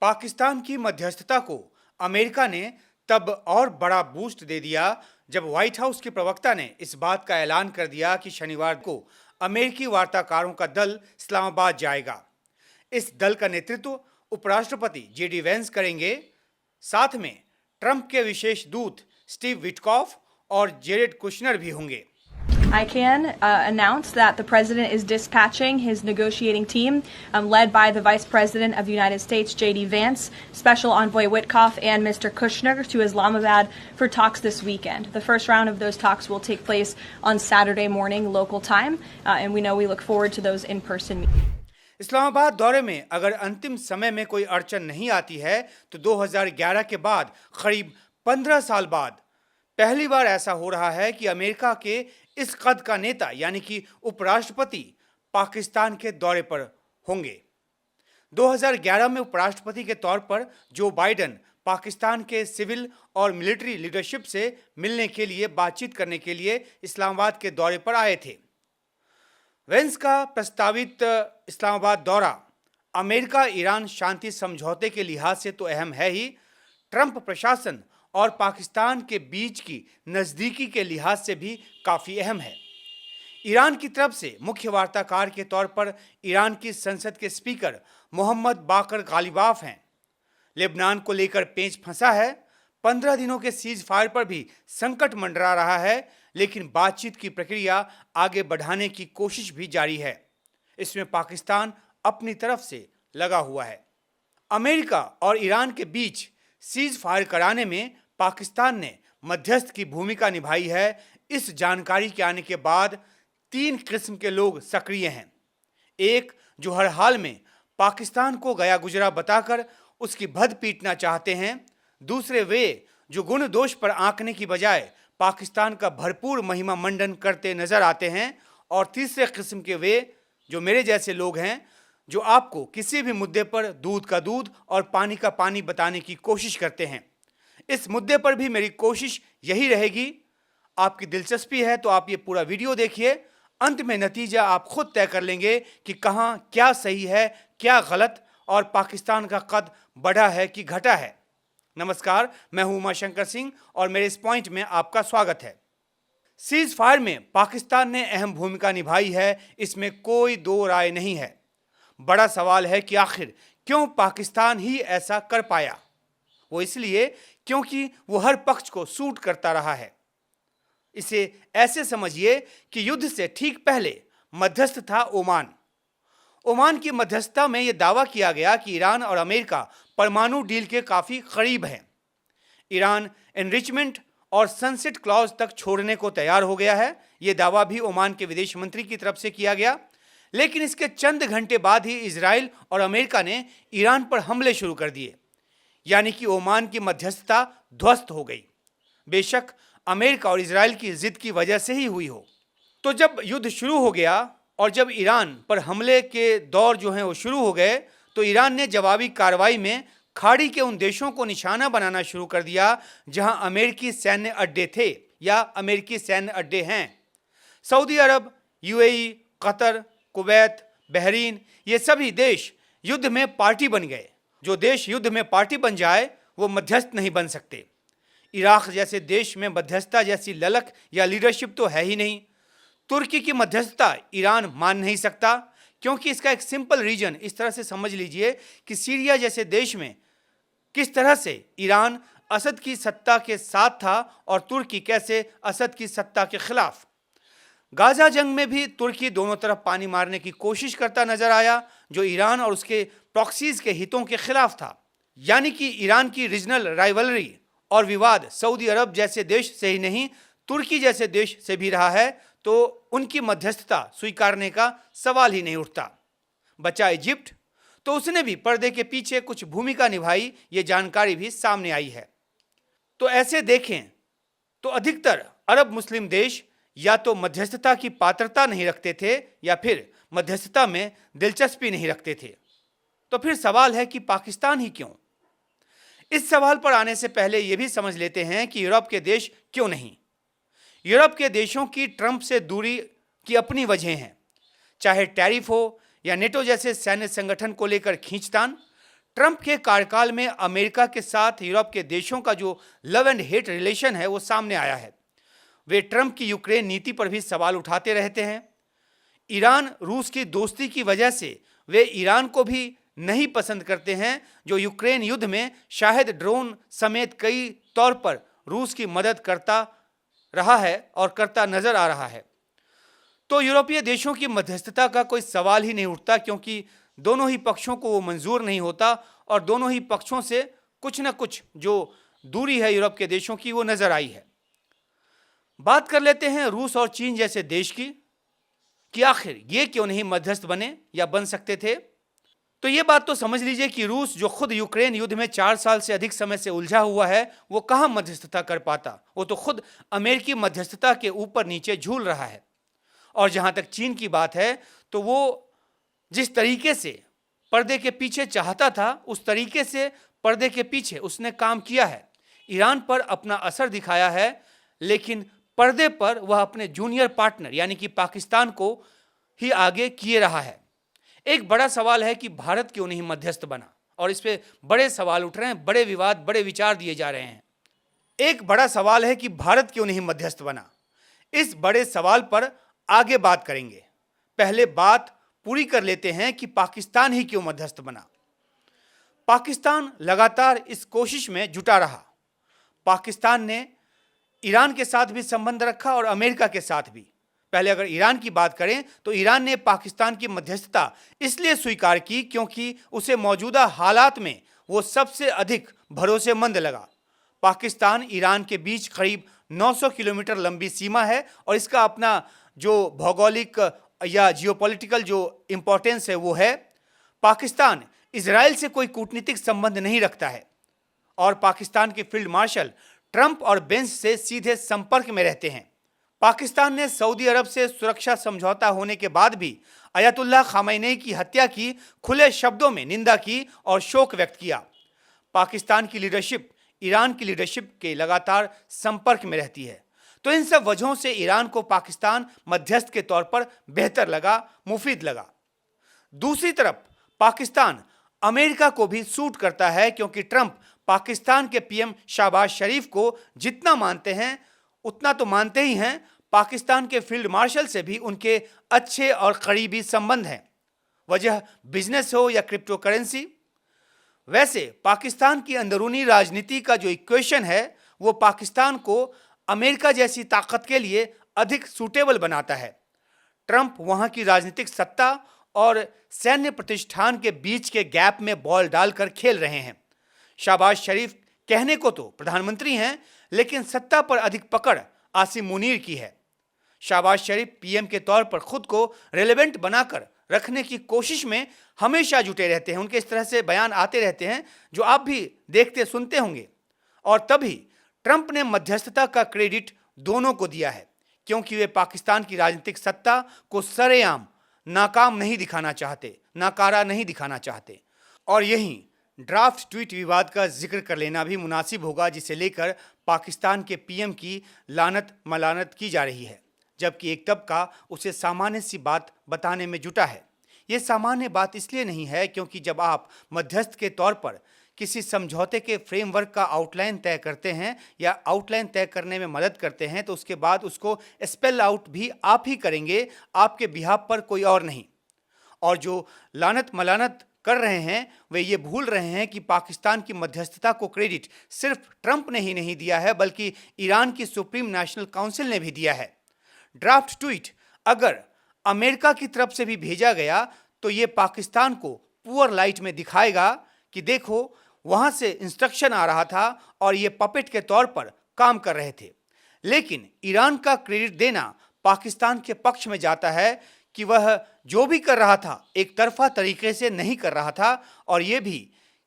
पाकिस्तान की मध्यस्थता को अमेरिका ने तब और बड़ा बूस्ट दे दिया जब व्हाइट हाउस के प्रवक्ता ने इस बात का ऐलान कर दिया कि शनिवार को अमेरिकी वार्ताकारों का दल इस्लामाबाद जाएगा। इस दल का नेतृत्व उपराष्ट्रपति जेडी वेंस करेंगे। साथ में ट्रंप के विशेष दूत स्टीव विटकॉफ और जेरेड कुशनर भी होंगे। I can announce that the President is dispatching his negotiating team, led by the Vice President of the United States, J.D. Vance, Special Envoy Witkoff, and Mr. Kushner to Islamabad for talks this weekend. The first round of those talks will take place on Saturday morning local time, and we look forward to those in-person meetings. Islamabad दौरे में अगर अंतिम समय में कोई अड़चन नहीं आती है तो 2011 के बाद करीब 15 साल बाद पहली बार ऐसा हो रहा है कि अमेरिका के इस कद का नेता यानी कि उपराष्ट्रपति पाकिस्तान के दौरे पर होंगे। 2011 में उपराष्ट्रपति के तौर पर जो बाइडेन पाकिस्तान के सिविल और मिलिट्री लीडरशिप से मिलने के लिए बातचीत करने के लिए इस्लामाबाद के दौरे पर आए थे। वेंस का प्रस्तावित इस्लामाबाद दौरा अमेरिका ईरान शांति समझौते के लिहाज से तो अहम है ही, ट्रंप प्रशासन और पाकिस्तान के बीच की नज़दीकी के लिहाज से भी काफ़ी अहम है। ईरान की तरफ से मुख्य वार्ताकार के तौर पर ईरान की संसद के स्पीकर मोहम्मद बाकर गालिबाफ हैं। लेबनान को लेकर पेंच फंसा है। 15 दिनों के सीज फायर पर भी संकट मंडरा रहा है, लेकिन बातचीत की प्रक्रिया आगे बढ़ाने की कोशिश भी जारी है। इसमें पाकिस्तान अपनी तरफ से लगा हुआ है। अमेरिका और ईरान के बीच सीज फायर कराने में पाकिस्तान ने मध्यस्थ की भूमिका निभाई है। इस जानकारी के आने के बाद 3 किस्म के लोग सक्रिय हैं। एक जो हर हाल में पाकिस्तान को गया गुजरा बताकर उसकी भद पीटना चाहते हैं। दूसरे वे जो गुण दोष पर आंकने की बजाय पाकिस्तान का भरपूर महिमा मंडन करते नजर आते हैं। और तीसरे किस्म के वे जो मेरे जैसे लोग हैं, जो आपको किसी भी मुद्दे पर दूध का दूध और पानी का पानी बताने की कोशिश करते हैं। इस मुद्दे पर भी मेरी कोशिश यही रहेगी। आपकी दिलचस्पी है तो आप ये पूरा वीडियो देखिए। अंत में नतीजा आप खुद तय कर लेंगे कि कहाँ क्या सही है, क्या गलत, और पाकिस्तान का कद बढ़ा है कि घटा है। नमस्कार, मैं हूं उमाशंकर सिंह और मेरे इस पॉइंट में आपका स्वागत है। सीज फायर में पाकिस्तान ने अहम भूमिका निभाई है, इसमें कोई दो राय नहीं है। बड़ा सवाल है कि आखिर क्यों पाकिस्तान ही ऐसा कर पाया। वो इसलिए क्योंकि वो हर पक्ष को सूट करता रहा है। इसे ऐसे समझिए कि युद्ध से ठीक पहले मध्यस्थ था ओमान। ओमान की मध्यस्थता में यह दावा किया गया कि ईरान और अमेरिका परमाणु डील के काफी करीब हैं। ईरान एनरिचमेंट और सनसेट क्लॉज तक छोड़ने को तैयार हो गया है। यह दावा भी ओमान के विदेश मंत्री की तरफ से किया गया। लेकिन इसके चंद घंटे बाद ही इजराइल और अमेरिका ने ईरान पर हमले शुरू कर दिए, यानी कि ओमान की मध्यस्थता ध्वस्त हो गई। बेशक अमेरिका और इजराइल की जिद की वजह से ही हुई हो। तो जब युद्ध शुरू हो गया और जब ईरान पर हमले के दौर जो हैं वो शुरू हो गए, तो ईरान ने जवाबी कार्रवाई में खाड़ी के उन देशों को निशाना बनाना शुरू कर दिया जहां अमेरिकी सैन्य अड्डे थे या अमेरिकी सैन्य अड्डे हैं। सऊदी अरब, यूएई, कतर, कुवैत, बहरीन, ये सभी देश युद्ध में पार्टी बन गए। जो देश युद्ध में पार्टी बन जाए वो मध्यस्थ नहीं बन सकते। इराक जैसे देश में मध्यस्थता जैसी ललक या लीडरशिप तो है ही नहीं। तुर्की की मध्यस्थता ईरान मान नहीं सकता, क्योंकि इसका एक सिंपल रीजन इस तरह से समझ लीजिए कि सीरिया जैसे देश में किस तरह से ईरान असद की सत्ता के साथ था और तुर्की कैसे असद की सत्ता के खिलाफ। गाजा जंग में भी तुर्की दोनों तरफ पानी मारने की कोशिश करता नजर आया, जो ईरान और उसके प्रॉक्सीज के हितों के खिलाफ था। यानी कि ईरान की रीजनल राइवलरी और विवाद सऊदी अरब जैसे देश से ही नहीं, तुर्की जैसे देश से भी रहा है, तो उनकी मध्यस्थता स्वीकारने का सवाल ही नहीं उठता। बचा इजिप्ट, तो उसने भी पर्दे के पीछे कुछ भूमिका निभाई, ये जानकारी भी सामने आई है। तो ऐसे देखें तो अधिकतर अरब मुस्लिम देश या तो मध्यस्थता की पात्रता नहीं रखते थे या फिर मध्यस्थता में दिलचस्पी नहीं रखते थे। तो फिर सवाल है कि पाकिस्तान ही क्यों? इस सवाल पर आने से पहले यह भी समझ लेते हैं कि यूरोप के देश क्यों नहीं। यूरोप के देशों की ट्रंप से दूरी की अपनी वजह हैं, चाहे टैरिफ हो या नेटो जैसे सैन्य संगठन को लेकर खींचतान। ट्रंप के कार्यकाल में अमेरिका के साथ यूरोप के देशों का जो लव एंड हेट रिलेशन है वो सामने आया है। वे ट्रंप की यूक्रेन नीति पर भी सवाल उठाते रहते हैं। ईरान रूस की दोस्ती की वजह से वे ईरान को भी नहीं पसंद करते हैं, जो यूक्रेन युद्ध में शायद ड्रोन समेत कई तौर पर रूस की मदद करता रहा है और करता नजर आ रहा है। तो यूरोपीय देशों की मध्यस्थता का कोई सवाल ही नहीं उठता, क्योंकि दोनों ही पक्षों को वो मंजूर नहीं होता और दोनों ही पक्षों से कुछ ना कुछ जो दूरी है यूरोप के देशों की वो नजर आई है। बात कर लेते हैं रूस और चीन जैसे देश की कि आखिर ये क्यों नहीं मध्यस्थ बने या बन सकते थे। तो ये बात तो समझ लीजिए कि रूस जो खुद यूक्रेन युद्ध में 4 साल से अधिक समय से उलझा हुआ है, वो कहाँ मध्यस्थता कर पाता। वो तो खुद अमेरिकी मध्यस्थता के ऊपर नीचे झूल रहा है। और जहाँ तक चीन की बात है तो वो जिस तरीके से पर्दे के पीछे चाहता था उस तरीके से पर्दे के पीछे उसने काम किया है। ईरान पर अपना असर दिखाया है, लेकिन पर्दे पर वह अपने जूनियर पार्टनर यानी कि पाकिस्तान को ही आगे किए रहा है। एक बड़ा सवाल है कि भारत क्यों नहीं मध्यस्थ बना, और इस पे बड़े सवाल उठ रहे हैं, बड़े विवाद, बड़े विचार दिए जा रहे हैं। एक बड़ा सवाल है कि भारत क्यों नहीं मध्यस्थ बना। इस बड़े सवाल पर आगे बात करेंगे। पहले बात पूरी कर लेते हैं कि पाकिस्तान ही क्यों मध्यस्थ बना। पाकिस्तान लगातार इस कोशिश में जुटा रहा। पाकिस्तान ने ईरान के साथ भी संबंध रखा और अमेरिका के साथ भी। पहले अगर ईरान की बात करें तो ईरान ने पाकिस्तान की मध्यस्थता इसलिए स्वीकार की क्योंकि उसे मौजूदा हालात में वो सबसे अधिक भरोसेमंद लगा। पाकिस्तान ईरान के बीच करीब 900 किलोमीटर लंबी सीमा है और इसका अपना जो भौगोलिक या जियोपॉलिटिकल जो इंपॉर्टेंस है वो है। पाकिस्तान इजराइल से कोई कूटनीतिक संबंध नहीं रखता है और पाकिस्तान के फील्ड मार्शल ट्रंप और बेंस से सीधे संपर्क में रहते हैं। पाकिस्तान ने सऊदी अरब से सुरक्षा समझौता होने के बाद भी अयतुल्लाह खामैनी की हत्या की खुले शब्दों में निंदा की और शोक व्यक्त किया। पाकिस्तान की लीडरशिप ईरान की लीडरशिप के लगातार संपर्क में रहती है। तो इन सब वजहों से ईरान को पाकिस्तान मध्यस्थ के तौर पर बेहतर लगा, मुफीद लगा। दूसरी तरफ पाकिस्तान अमेरिका को भी सूट करता है, क्योंकि ट्रंप पाकिस्तान के पीएम शहबाज शरीफ को जितना मानते हैं उतना तो मानते ही हैं, पाकिस्तान के फील्ड मार्शल से भी उनके अच्छे और करीबी संबंध हैं, वजह बिजनेस हो या क्रिप्टो करेंसी। वैसे पाकिस्तान की अंदरूनी राजनीति का जो इक्वेशन है वो पाकिस्तान को अमेरिका जैसी ताकत के लिए अधिक सूटेबल बनाता है। ट्रंप वहां की राजनीतिक सत्ता और सैन्य प्रतिष्ठान के बीच के गैप में बॉल डालकर खेल रहे हैं। शहबाज शरीफ कहने को तो प्रधानमंत्री हैं, लेकिन सत्ता पर अधिक पकड़ आसिम मुनीर की है। शहबाज शरीफ पीएम के तौर पर खुद को रेलेवेंट बनाकर रखने की कोशिश में हमेशा जुटे रहते हैं। उनके इस तरह से बयान आते रहते हैं जो आप भी देखते सुनते होंगे। और तभी ट्रंप ने मध्यस्थता का क्रेडिट दोनों को दिया है, क्योंकि वे पाकिस्तान की राजनीतिक सत्ता को सरेआम नाकाम नहीं दिखाना चाहते, नाकारा नहीं दिखाना चाहते। और यही ड्राफ्ट ट्वीट विवाद का जिक्र कर लेना भी मुनासिब होगा, जिसे लेकर पाकिस्तान के पीएम की लानत मलानत की जा रही है, जबकि एक तबका उसे सामान्य सी बात बताने में जुटा है। ये सामान्य बात इसलिए नहीं है क्योंकि जब आप मध्यस्थ के तौर पर किसी समझौते के फ्रेमवर्क का आउटलाइन तय करते हैं या आउटलाइन तय करने में मदद करते हैं, तो उसके बाद उसको स्पेल आउट भी आप ही करेंगे, आपके बिहाफ पर कोई और नहीं। और जो लानत मलानत कर रहे हैं वे ये भूल रहे हैं कि पाकिस्तान की मध्यस्थता को क्रेडिट सिर्फ ट्रंप ने ही नहीं दिया है, बल्कि ईरान की सुप्रीम नेशनल काउंसिल ने भी दिया है। ड्राफ्ट ट्वीट अगर अमेरिका की तरफ से भी भेजा गया तो ये पाकिस्तान को पुअर लाइट में दिखाएगा कि देखो वहां से इंस्ट्रक्शन आ रहा था और ये पपेट के तौर पर काम कर रहे थे। लेकिन ईरान का क्रेडिट देना पाकिस्तान के पक्ष में जाता है कि वह जो भी कर रहा था एक तरफा तरीके से नहीं कर रहा था, और ये भी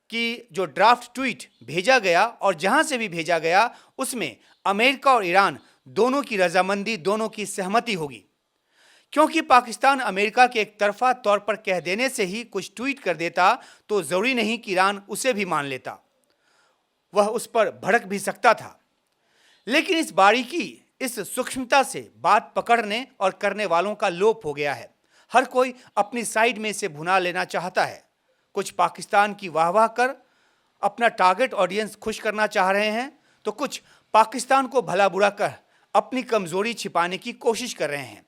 कि जो ड्राफ्ट ट्वीट भेजा गया और जहां से भी भेजा गया उसमें अमेरिका और ईरान दोनों की रजामंदी, दोनों की सहमति होगी। क्योंकि पाकिस्तान अमेरिका के एक तरफा तौर पर कह देने से ही कुछ ट्वीट कर देता तो जरूरी नहीं कि ईरान उसे भी मान लेता, वह उस पर भड़क भी सकता था। लेकिन इस बारीकी, इस सूक्ष्मता से बात पकड़ने और करने वालों का लोप हो गया है। हर कोई अपनी साइड में इसे भुना लेना चाहता है। कुछ पाकिस्तान की वाहवाह कर अपना टारगेट ऑडियंस खुश करना चाह रहे हैं, तो कुछ पाकिस्तान को भला बुरा कर अपनी कमजोरी छिपाने की कोशिश कर रहे हैं।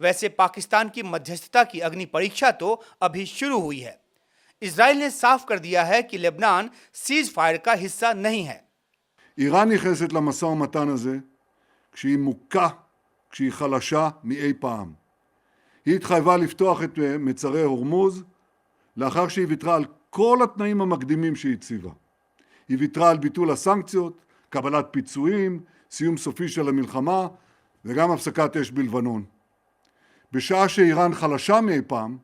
वैसे पाकिस्तान की मध्यस्थता की अग्नि परीक्षा तो अभी शुरू हुई है। इजराइल ने साफ कर दिया है कि लेबनान सीज फायर का हिस्सा नहीं है। איראן נכנסת למשא ומתן הזה כשהיא מוכה, כשהיא חלשה מאי פעם. היא התחייבה לפתוח את מצרי הורמוז לאחר שהיא ויתרה על כל התנאים המקדימים שהיא הציבה. היא ויתרה על ביטול הסנקציות, קבלת פיצויים, סיום סופי של המלחמה וגם הפסקת אש בלבנון. בשעה שאיראן חלשה מאי פעם,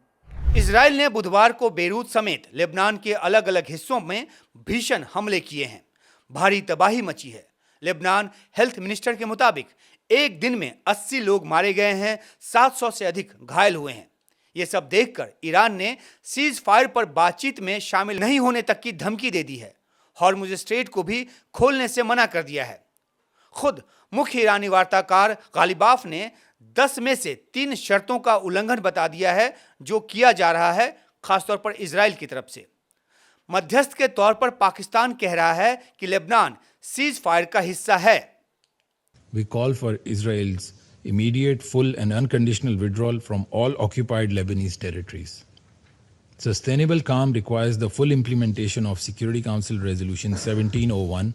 इजराइल ने बुधवार को बेरूत समेत लेबनान के अलग अलग हिस्सों में भीषण हमले किए हैं। भारी तबाही मची है। लेबनान हेल्थ मिनिस्टर के मुताबिक एक दिन में 80 लोग मारे गए हैं, 700 से अधिक घायल हुए हैं। ये सब देखकर ईरान ने सीज फायर पर बातचीत में शामिल नहीं होने तक की धमकी दे दी है। हॉर्मुज स्ट्रेट को भी खोलने से मना कर दिया है। खुद मुख्य ईरानी वार्ताकार गालिबाफ ने 10 में से 3 शर्तों का उल्लंघन बता दिया है जो किया जा रहा है, खासतौर पर इजराइल की तरफ से। मध्यस्थ के तौर पर पाकिस्तान कह रहा है कि लेबनान सीज फायर का हिस्सा है। We call for Israel's immediate, full and unconditional withdrawal from all occupied Lebanese territories. Sustainable calm requires the full implementation of Security Council Resolution 1701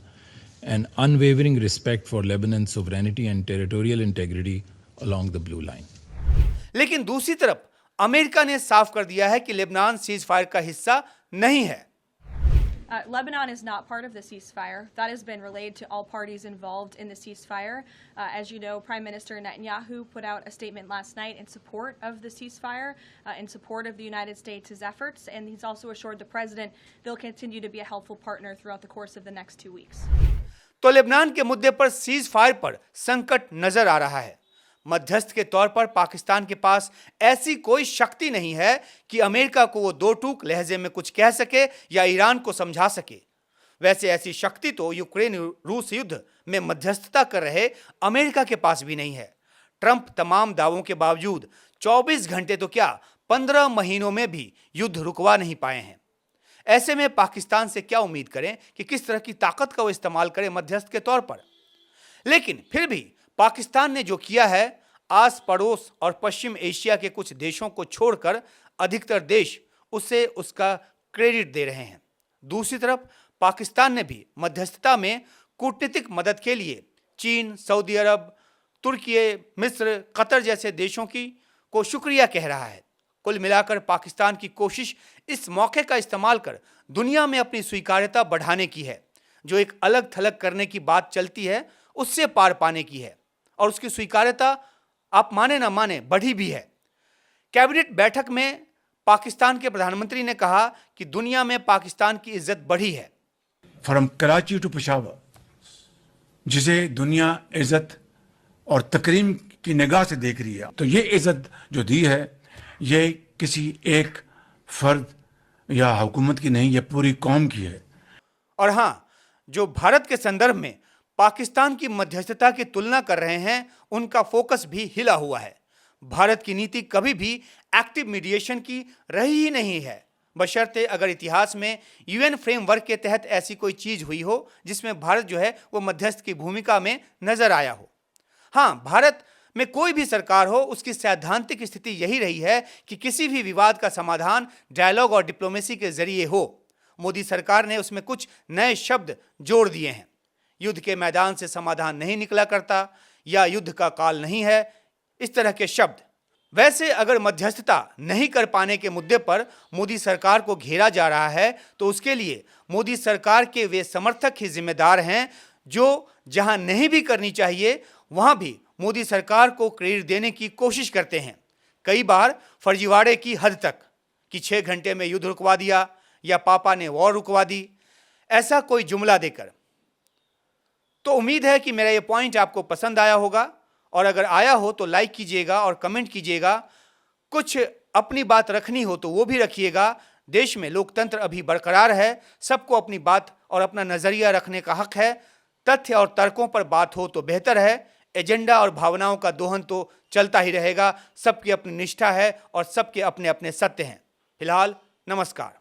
and unwavering respect for Lebanon's sovereignty and territorial integrity along the blue line. लेकिन दूसरी तरफ America ने साफ कर दिया है कि Lebanon cease fire का हिस्सा नहीं है। Lebanon is not part of the ceasefire. That has been relayed to all parties involved in the ceasefire. As you know, Prime Minister Netanyahu put out a statement last night in support of the ceasefire, in support of the United States' efforts, and he's also assured the president they'll continue to be a helpful partner throughout the course of the next 2 weeks. तो Lebanon के मुद्दे पर cease fire पर संकट नजर आ रहा है। मध्यस्थ के तौर पर पाकिस्तान के पास ऐसी कोई शक्ति नहीं है कि अमेरिका को वो दो टूक लहजे में कुछ कह सके या ईरान को समझा सके। वैसे ऐसी शक्ति तो यूक्रेन रूस युद्ध में मध्यस्थता कर रहे अमेरिका के पास भी नहीं है। ट्रंप तमाम दावों के बावजूद 24 घंटे तो क्या 15 महीनों में भी युद्ध रुकवा नहीं पाए हैं। ऐसे में पाकिस्तान से क्या उम्मीद करें कि किस तरह की ताकत का वो इस्तेमाल करे मध्यस्थ के तौर पर। लेकिन फिर भी पाकिस्तान ने जो किया है, आस पड़ोस और पश्चिम एशिया के कुछ देशों को छोड़कर अधिकतर देश उसे उसका क्रेडिट दे रहे हैं। दूसरी तरफ पाकिस्तान ने भी मध्यस्थता में कूटनीतिक मदद के लिए चीन, सऊदी अरब, तुर्की, मिस्र, कतर जैसे देशों को शुक्रिया कह रहा है। कुल मिलाकर पाकिस्तान की कोशिश इस मौके का इस्तेमाल कर दुनिया में अपनी स्वीकार्यता बढ़ाने की है। जो एक अलग थलग करने की बात चलती है उससे पार पाने की है, और उसकी स्वीकार्यता आप माने ना माने बढ़ी भी है। कैबिनेट बैठक में पाकिस्तान के प्रधानमंत्री ने कहा कि दुनिया में पाकिस्तान की इज्जत बढ़ी है। फ्रॉम कराची टू पेशावर, जिसे दुनिया इज्जत और तकरीम की निगाह से देख रही है, तो ये इज्जत जो दी है ये किसी एक फर्द या हुकूमत की नहीं, ये पूरी कौम की है। और हां, जो भारत के संदर्भ में पाकिस्तान की मध्यस्थता की तुलना कर रहे हैं उनका फोकस भी हिला हुआ है। भारत की नीति कभी भी एक्टिव मीडिएशन की रही ही नहीं है, बशर्ते अगर इतिहास में यूएन फ्रेमवर्क के तहत ऐसी कोई चीज हुई हो जिसमें भारत जो है वो मध्यस्थ की भूमिका में नजर आया हो। हां, भारत में कोई भी सरकार हो, उसकी सैद्धांतिक स्थिति यही रही है कि किसी भी विवाद का समाधान डायलॉग और डिप्लोमेसी के जरिए हो। मोदी सरकार ने उसमें कुछ नए शब्द जोड़ दिए हैं। युद्ध के मैदान से समाधान नहीं निकला करता या युद्ध का काल नहीं है, इस तरह के शब्द। वैसे अगर मध्यस्थता नहीं कर पाने के मुद्दे पर मोदी सरकार को घेरा जा रहा है तो उसके लिए मोदी सरकार के वे समर्थक ही जिम्मेदार हैं जो जहां नहीं भी करनी चाहिए वहां भी मोदी सरकार को क्रेडिट देने की कोशिश करते हैं, कई बार फर्जीवाड़े की हद तक कि 6 घंटे में युद्ध रुकवा दिया या पापा ने वॉर रुकवा दी, ऐसा कोई जुमला देकर। तो उम्मीद है कि मेरा ये पॉइंट आपको पसंद आया होगा, और अगर आया हो तो लाइक कीजिएगा और कमेंट कीजिएगा। कुछ अपनी बात रखनी हो तो वो भी रखिएगा। देश में लोकतंत्र अभी बरकरार है, सबको अपनी बात और अपना नजरिया रखने का हक है। तथ्य और तर्कों पर बात हो तो बेहतर है, एजेंडा और भावनाओं का दोहन तो चलता ही रहेगा। सबकी अपनी निष्ठा है और सबके अपने अपने सत्य हैं। फिलहाल नमस्कार।